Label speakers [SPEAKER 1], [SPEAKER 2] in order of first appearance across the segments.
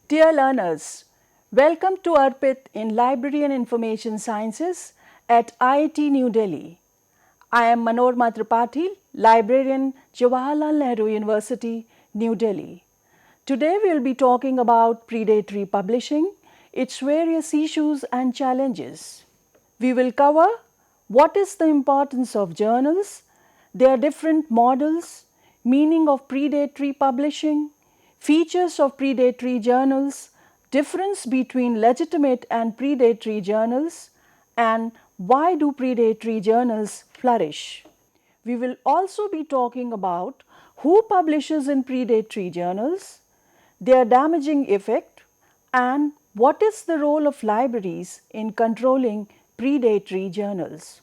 [SPEAKER 1] Dear learners, welcome to ARPIT in Library and Information Sciences at IIT New Delhi. I am Manorama Tripathi, Librarian, Jawaharlal Nehru University, New Delhi. Today we will be talking about predatory publishing, its various issues and challenges. We will cover what is the importance of journals, their different models, meaning of predatory publishing, features of predatory journals, difference between legitimate and predatory journals, and why do predatory journals flourish. We will also be talking about who publishes in predatory journals, their damaging effect, and what is the role of libraries in controlling predatory journals.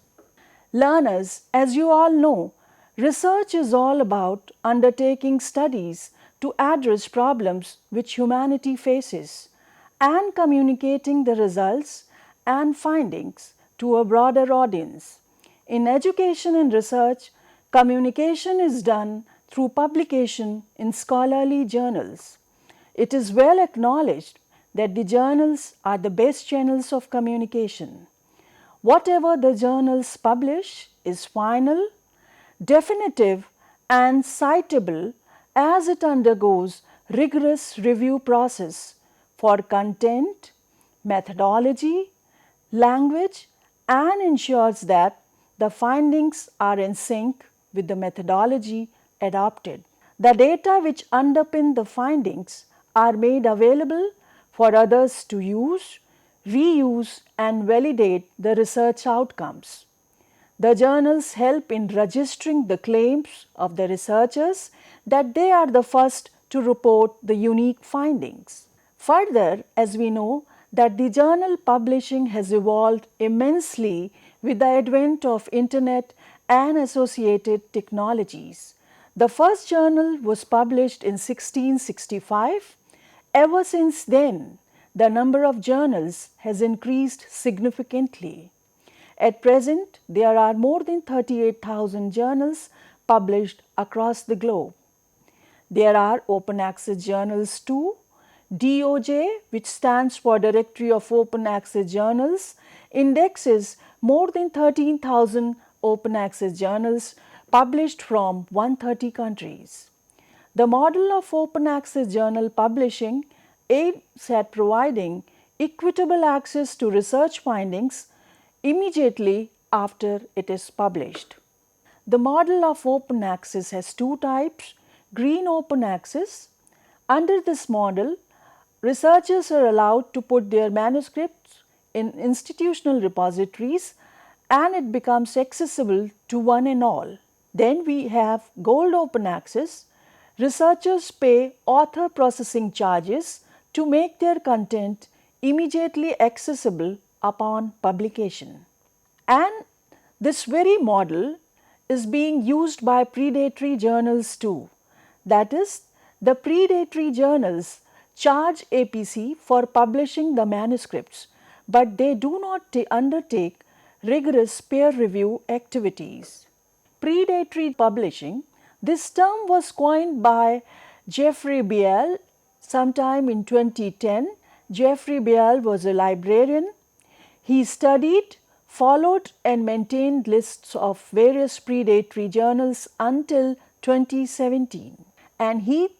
[SPEAKER 1] Learners, as you all know, research is all about undertaking studies to address problems which humanity faces and communicating the results and findings to a broader audience. In education and research, communication is done through publication in scholarly journals. It is well acknowledged that the journals are the best channels of communication. Whatever the journals publish is final, definitive and citable as it undergoes rigorous review process for content, methodology, language and ensures that the findings are in sync with the methodology adopted. The data which underpin the findings are made available for others to use, reuse and validate the research outcomes. The journals help in registering the claims of the researchers that they are the first to report the unique findings. Further, as we know that the journal publishing has evolved immensely with the advent of internet and associated technologies. The first journal was published in 1665. Ever since then, the number of journals has increased significantly. At present, there are more than 38,000 journals published across the globe. There are open access journals too. DOJ, which stands for Directory of Open Access Journals, indexes more than 13,000 open access journals published from 130 countries. The model of open access journal publishing aims at providing equitable access to research findings immediately after it is published. The model of open access has two types: green open access. Under this model, researchers are allowed to put their manuscripts in institutional repositories and it becomes accessible to one and all. Then we have gold open access. Researchers pay author processing charges to make their content immediately accessible upon publication. And this very model is being used by predatory journals too. That is, the predatory journals charge APC for publishing the manuscripts, but they do not undertake rigorous peer review activities. Predatory publishing, this term was coined by Jeffrey Beall sometime in 2010. Jeffrey Beall was a librarian. He studied, followed and maintained lists of various predatory journals until 2017, and he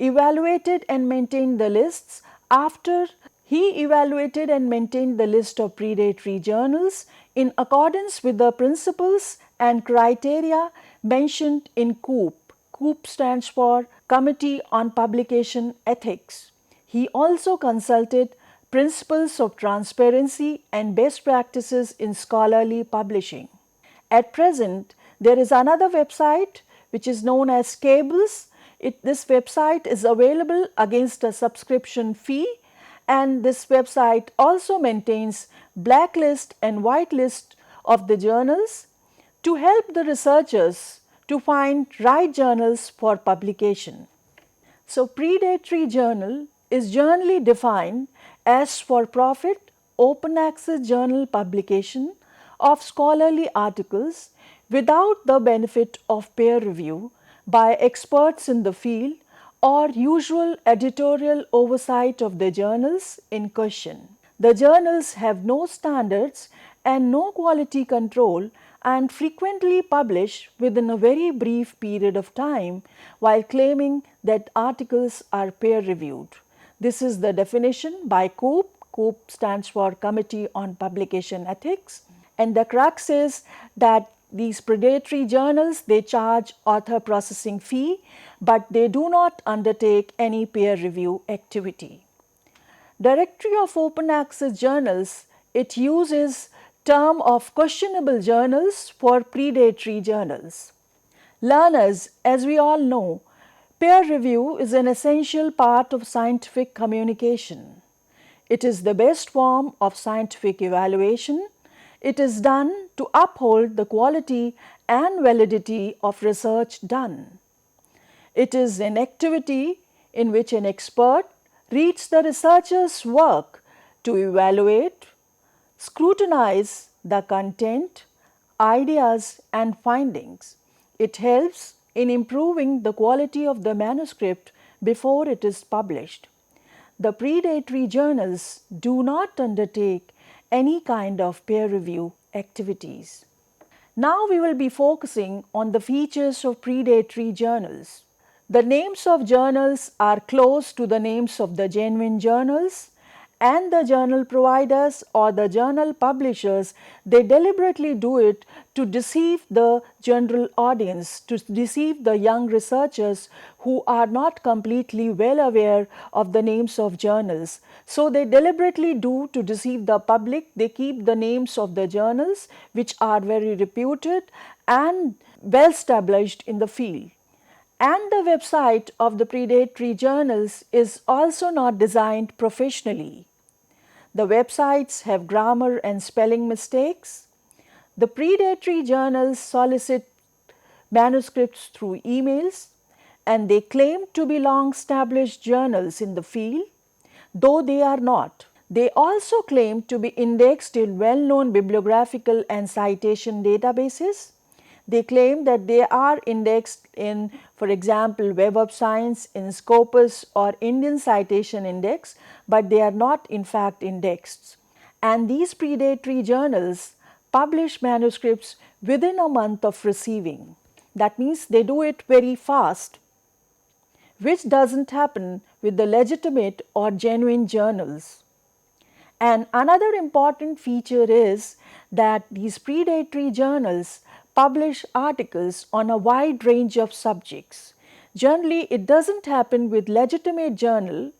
[SPEAKER 1] evaluated and maintained the lists after he evaluated and maintained the list of predatory journals in accordance with the principles and criteria mentioned in COOP. COOP stands for Committee on Publication Ethics. He also consulted principles of transparency and best practices in scholarly publishing. At present, there is another website which is known as Cables. This website is available against a subscription fee, and this website also maintains blacklist and whitelist of the journals to help the researchers to find right journals for publication. So, predatory journal is generally defined as for-profit open access journal publication of scholarly articles without the benefit of peer review by experts in the field or usual editorial oversight of the journals in question. The journals have no standards and no quality control and frequently publish within a very brief period of time while claiming that articles are peer reviewed. This is the definition by COOP. COOP stands for Committee on Publication Ethics. And the crux is that these predatory journals, they charge author processing fee, but they do not undertake any peer review activity. Directory of Open Access Journals, it uses term of questionable journals for predatory journals. Learners, as we all know, peer review is an essential part of scientific communication. It is the best form of scientific evaluation. It is done to uphold the quality and validity of research done. It is an activity in which an expert reads the researcher's work to evaluate, scrutinize the content, ideas, and findings. It helps in improving the quality of the manuscript before it is published. The predatory journals do not undertake any kind of peer review activities. Now we will be focusing on the features of predatory journals. The names of journals are close to the names of the genuine journals, and the journal providers or the journal publishers, they deliberately do it to deceive the general audience, to deceive the young researchers who are not completely well aware of the names of journals. So they deliberately do to deceive the public. They keep the names of the journals which are very reputed and well established in the field. And the website of the predatory journals is also not designed professionally. The websites have grammar and spelling mistakes. The predatory journals solicit manuscripts through emails, and they claim to be long-established journals in the field, though they are not. They also claim to be indexed in well-known bibliographical and citation databases. They claim that they are indexed in, for example, Web of Science, in Scopus or Indian Citation Index, but they are not in fact indexed. And these predatory journals publish manuscripts within a month of receiving. That means they do it very fast, which doesn't happen with the legitimate or genuine journals. And another important feature is that these predatory journals publish articles on a wide range of subjects. Generally, it doesn't happen with legitimate journal.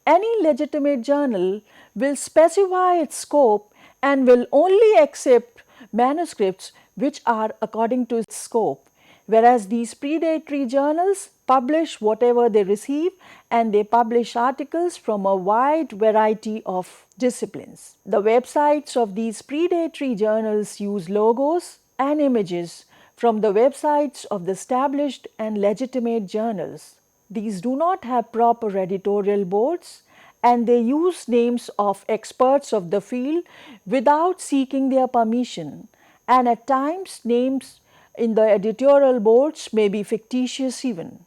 [SPEAKER 1] Any legitimate journal will specify its scope and will only accept manuscripts which are according to its scope, whereas these predatory journals publish whatever they receive, and they publish articles from a wide variety of disciplines. The websites of these predatory journals use logos and images from the websites of the established and legitimate journals. These do not have proper editorial boards, and they use names of experts of the field without seeking their permission, and at times names in the editorial boards may be fictitious even.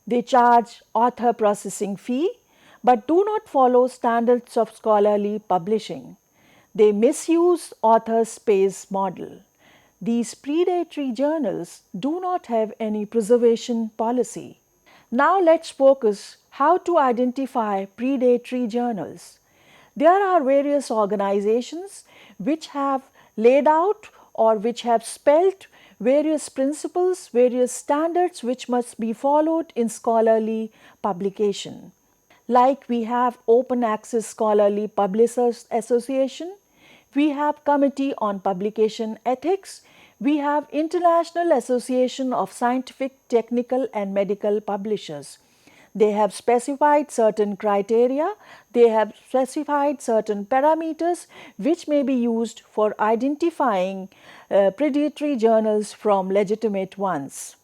[SPEAKER 1] They charge author processing fee but do not follow standards of scholarly publishing. They misuse author space model. These predatory journals do not have any preservation policy. Now let's focus how to identify predatory journals. There are various organizations which have laid out or which have spelled various principles, various standards which must be followed in scholarly publication. Like we have Open Access Scholarly Publishers Association, we have Committee on Publication Ethics, we have International Association of Scientific, Technical and Medical Publishers. They have specified certain criteria, they have specified certain parameters which may be used for identifying predatory journals from legitimate ones.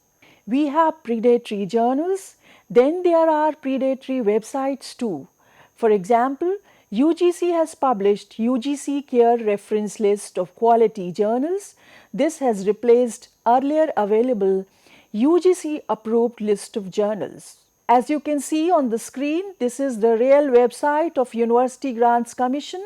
[SPEAKER 1] We have predatory journals, then there are predatory websites too. For example, UGC has published UGC Care Reference List of Quality Journals. This has replaced earlier available UGC approved list of journals. As you can see on the screen, this is the real website of University Grants Commission,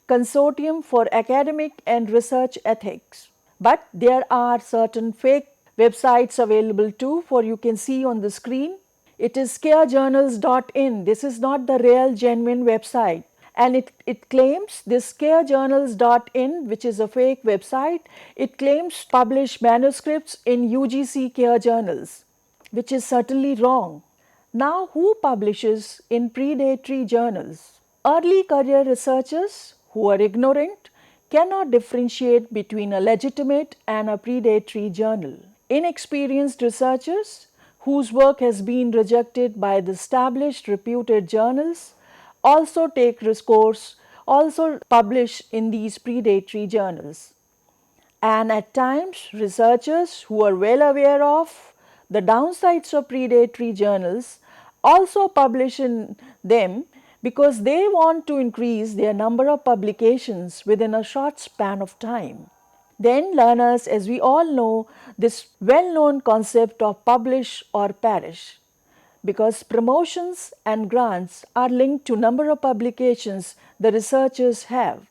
[SPEAKER 1] Consortium for Academic and Research Ethics. But there are certain fake websites available too, for you can see on the screen. It is carejournals.in. This is not the real genuine website. And it claims, this carejournals.in, which is a fake website, it claims to publish manuscripts in UGC Care Journals, which is certainly wrong. Now, who publishes in predatory journals? Early career researchers who are ignorant cannot differentiate between a legitimate and a predatory journal. Inexperienced researchers whose work has been rejected by the established reputed journals also take this course, also publish in these predatory journals. And at times, researchers who are well aware of the downsides of predatory journals also publish in them because they want to increase their number of publications within a short span of time. Then learners, as we all know, this well-known concept of publish or perish, because promotions and grants are linked to number of publications the researchers have.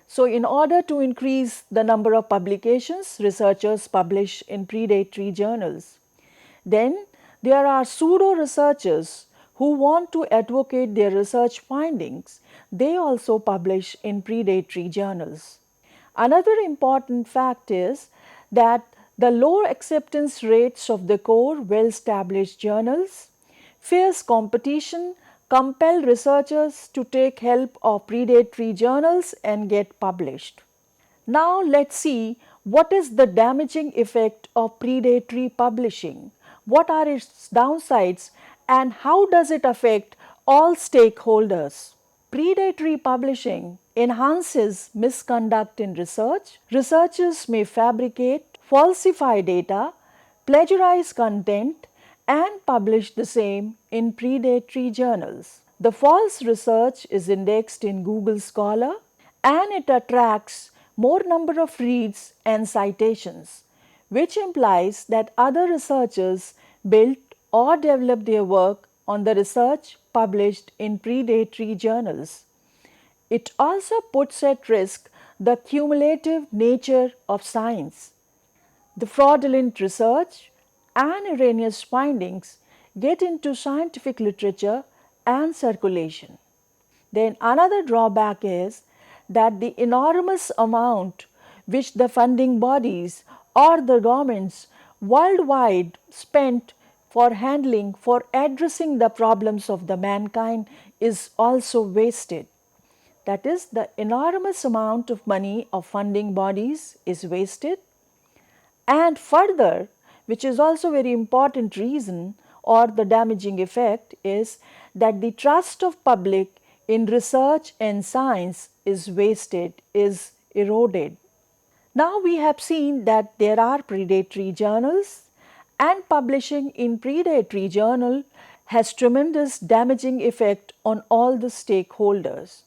[SPEAKER 1] So in order to increase the number of publications, researchers publish in predatory journals. Then there are pseudo-researchers who want to advocate their research findings. They also publish in predatory journals. Another important fact is that the low acceptance rates of the core well-established journals, fierce competition compel researchers to take help of predatory journals and get published. Now let's see what is the damaging effect of predatory publishing. What are its downsides and how does it affect all stakeholders? Predatory publishing enhances misconduct in research. Researchers may fabricate, falsify data, plagiarize content, and publish the same in predatory journals. The false research is indexed in Google Scholar and it attracts more number of reads and citations, which implies that other researchers built or developed their work on the research published in predatory journals. It also puts at risk the cumulative nature of science. The fraudulent research and erroneous findings get into scientific literature and circulation. Then another drawback is that the enormous amount which the funding bodies or the governments worldwide spent for addressing the problems of the mankind is also wasted. That is, the enormous amount of money of funding bodies is wasted. And further, which is also very important reason or the damaging effect, is that the trust of public in research and science is wasted, is eroded. Now we have seen that there are predatory journals and publishing in predatory journal has tremendous damaging effect on all the stakeholders.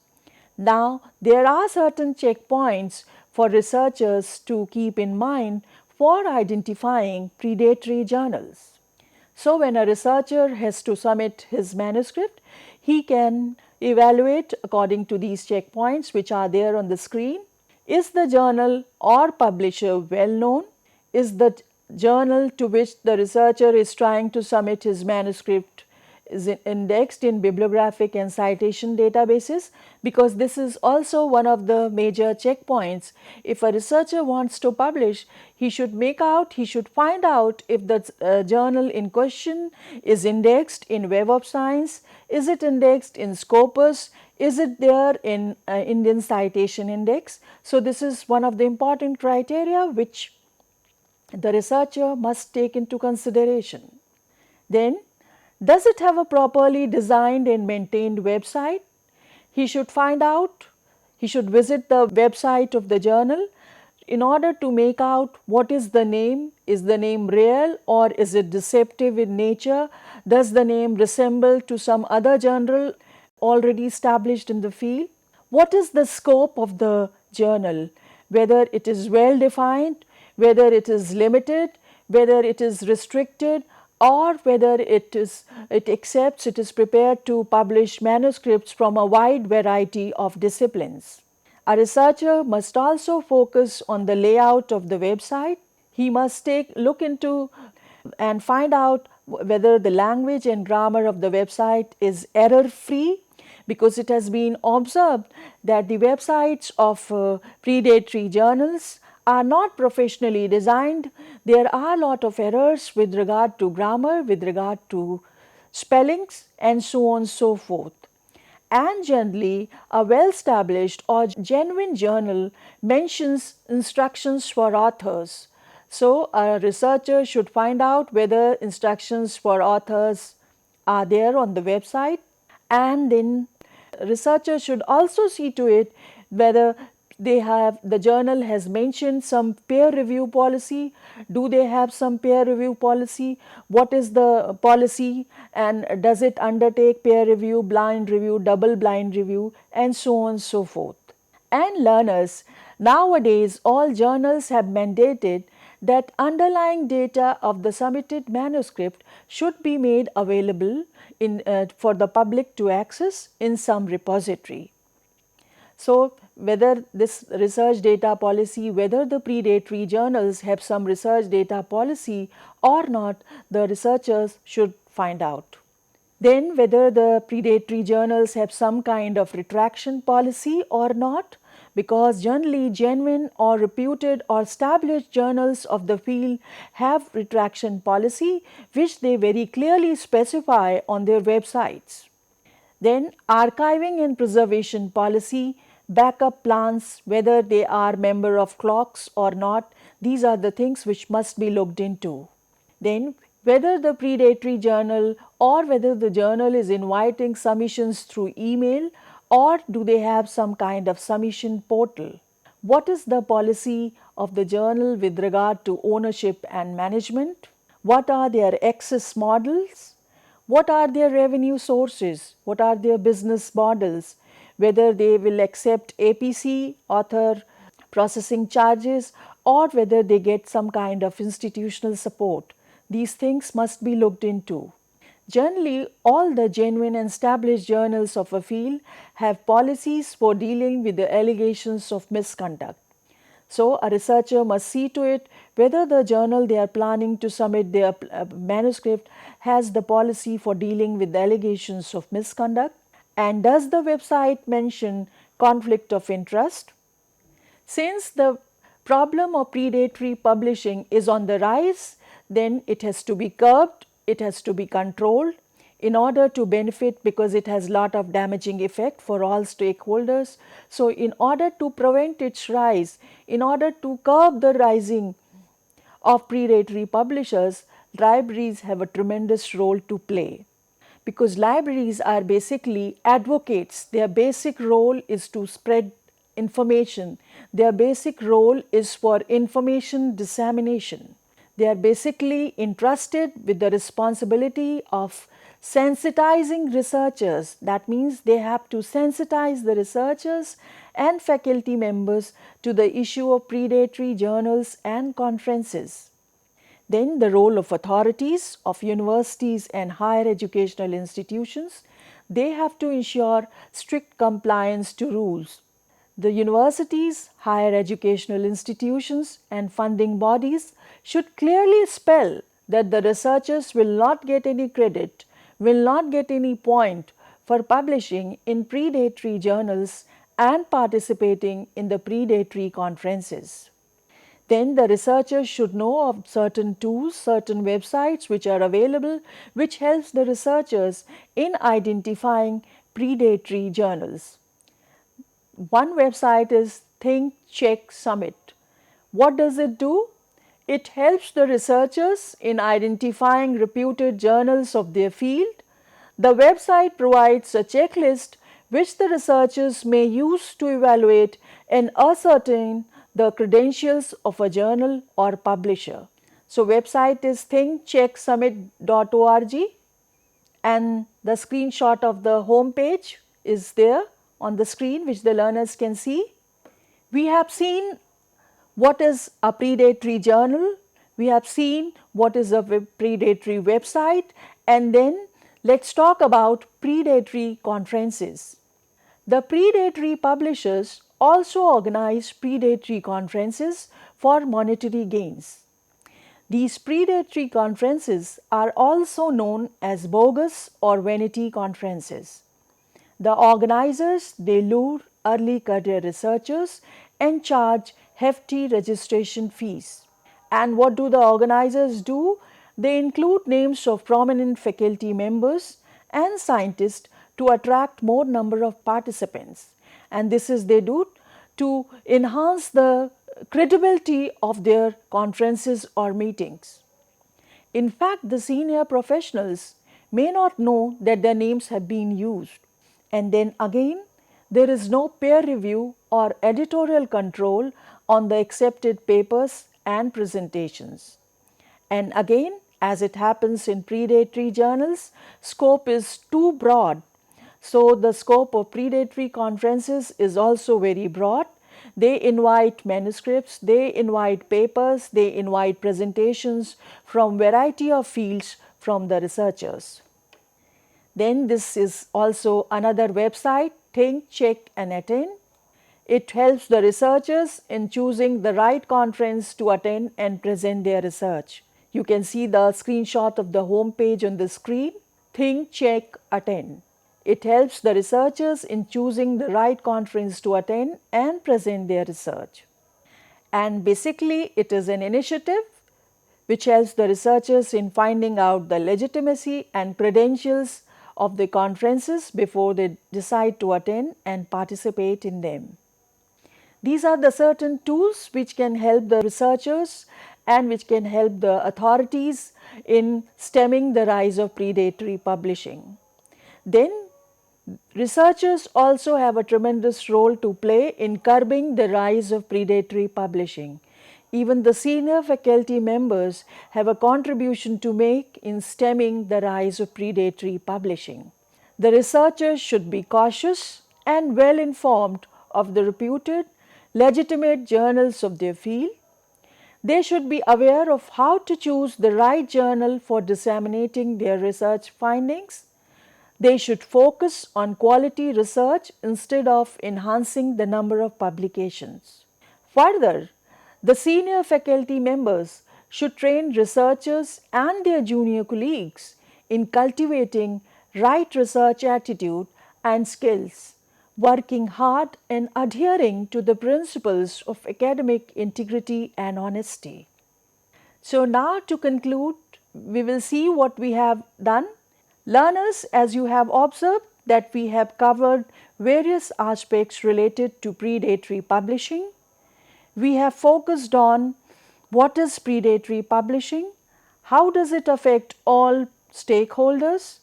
[SPEAKER 1] Now there are certain checkpoints for researchers to keep in mind for identifying predatory journals. So when a researcher has to submit his manuscript, he can evaluate according to these checkpoints which are there on the screen. Is the journal or publisher well known? Is the journal to which the researcher is trying to submit his manuscript is indexed in bibliographic and citation databases? Because this is also one of the major checkpoints. If a researcher wants to publish, he should find out if the journal in question is indexed in Web of Science, is it indexed in Scopus, is it there in Indian Citation Index. So this is one of the important criteria which the researcher must take into consideration. Then, does it have a properly designed and maintained website? He should visit the website of the journal in order to make out what is the name real or is it deceptive in nature? Does the name resemble to some other journal already established in the field? What is the scope of the journal? Whether it is well defined, whether it is limited, whether it is restricted, or whether it accepts, it is prepared to publish manuscripts from a wide variety of disciplines. A researcher must also focus on the layout of the website. He must look into and find out whether the language and grammar of the website is error free, because it has been observed that the websites of predatory journals are not professionally designed. There are a lot of errors with regard to grammar, with regard to spellings, and so on and so forth. And generally, a well established or genuine journal mentions instructions for authors. So, a researcher should find out whether instructions for authors are there on the website, and then researchers should also see to it whether the journal has mentioned some peer review policy. Do they have some peer review policy? What is the policy, and does it undertake peer review, blind review, double blind review, and so on and so forth. And learners, nowadays all journals have mandated that underlying data of the submitted manuscript should be made available for the public to access in some repository. So, whether this research data policy, whether the predatory journals have some research data policy or not, the researchers should find out. Then whether the predatory journals have some kind of retraction policy or not, because generally genuine or reputed or established journals of the field have retraction policy which they very clearly specify on their websites. Then archiving and preservation policy, backup plans, whether they are member of clocks or not, these are the things which must be looked into. Then whether the predatory journal or whether the journal is inviting submissions through email, or do they have some kind of submission portal. What is the policy of the journal with regard to ownership and management? What are their access models? What are their revenue sources? What are their business models? Whether they will accept APC, author processing charges, or whether they get some kind of institutional support. These things must be looked into. Generally, all the genuine and established journals of a field have policies for dealing with the allegations of misconduct. So, a researcher must see to it whether the journal they are planning to submit their manuscript has the policy for dealing with the allegations of misconduct, and does the website mention conflict of interest. Since the problem of predatory publishing is on the rise, then it has to be curbed, it has to be controlled in order to benefit, because it has lot of damaging effect for all stakeholders. So, in order to prevent its rise, in order to curb the rising of predatory publishers, libraries have a tremendous role to play, because libraries are basically advocates. Their basic role is to spread information. Their basic role is for information dissemination. They are basically entrusted with the responsibility of sensitizing researchers. That means they have to sensitize the researchers and faculty members to the issue of predatory journals and conferences. Then the role of authorities of universities and higher educational institutions, they have to ensure strict compliance to rules. The universities, higher educational institutions and funding bodies should clearly spell that the researchers will not get any credit, will not get any point for publishing in predatory journals and participating in the predatory conferences. Then the researchers should know of certain tools, certain websites which are available, which helps the researchers in identifying predatory journals. One website is Think Check Summit. What does it do? It helps the researchers in identifying reputed journals of their field. The website provides a checklist which the researchers may use to evaluate and ascertain the credentials of a journal or publisher. So, website is thinkchecksummit.org, and the screenshot of the home page is there on the screen which the learners can see. We have seen what is a predatory journal. We have seen what is a predatory website, and then let's talk about predatory conferences. The predatory publishers also organize predatory conferences for monetary gains. These predatory conferences are also known as bogus or vanity conferences. The organizers, they lure early career researchers and charge hefty registration fees. And what do the organizers do? They include names of prominent faculty members and scientists to attract more number of participants. And this is they do to enhance the credibility of their conferences or meetings. In fact, the senior professionals may not know that their names have been used. And then again, there is no peer review or editorial control on the accepted papers and presentations. And again, as it happens in predatory journals, scope is too broad. So the scope of predatory conferences is also very broad. They invite manuscripts, they invite papers, they invite presentations from variety of fields from the researchers. Then this is also another website, Think, Check and Attend. It helps the researchers in choosing the right conference to attend and present their research. You can see the screenshot of the home page on the screen. Think, Check, Attend. It helps the researchers in choosing the right conference to attend and present their research. And basically, it is an initiative which helps the researchers in finding out the legitimacy and credentials of the conferences before they decide to attend and participate in them. These are the certain tools which can help the researchers and which can help the authorities in stemming the rise of predatory publishing. Then researchers also have a tremendous role to play in curbing the rise of predatory publishing. Even the senior faculty members have a contribution to make in stemming the rise of predatory publishing. The researchers should be cautious and well informed of the reputed, legitimate journals of their field. They should be aware of how to choose the right journal for disseminating their research findings. They should focus on quality research instead of enhancing the number of publications. Further, the senior faculty members should train researchers and their junior colleagues in cultivating right research attitude and skills, working hard and adhering to the principles of academic integrity and honesty. So now to conclude, we will see what we have done. Learners, as you have observed that we have covered various aspects related to predatory publishing. We have focused on what is predatory publishing, how does it affect all stakeholders,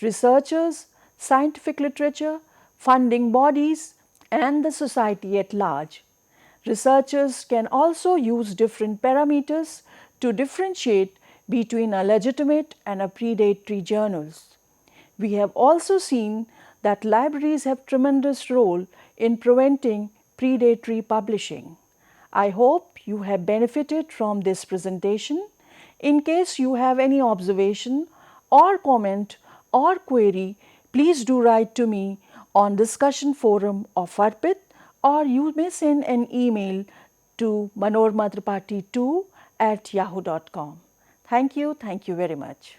[SPEAKER 1] researchers, scientific literature, funding bodies, and the society at large. Researchers can also use different parameters to differentiate between a legitimate and a predatory journals. We have also seen that libraries have tremendous role in preventing predatory publishing. I hope you have benefited from this presentation. In case you have any observation or comment or query, please do write to me on discussion forum of ARPIT, or you may send an email to manoramatripathi2@yahoo.com. Thank you very much.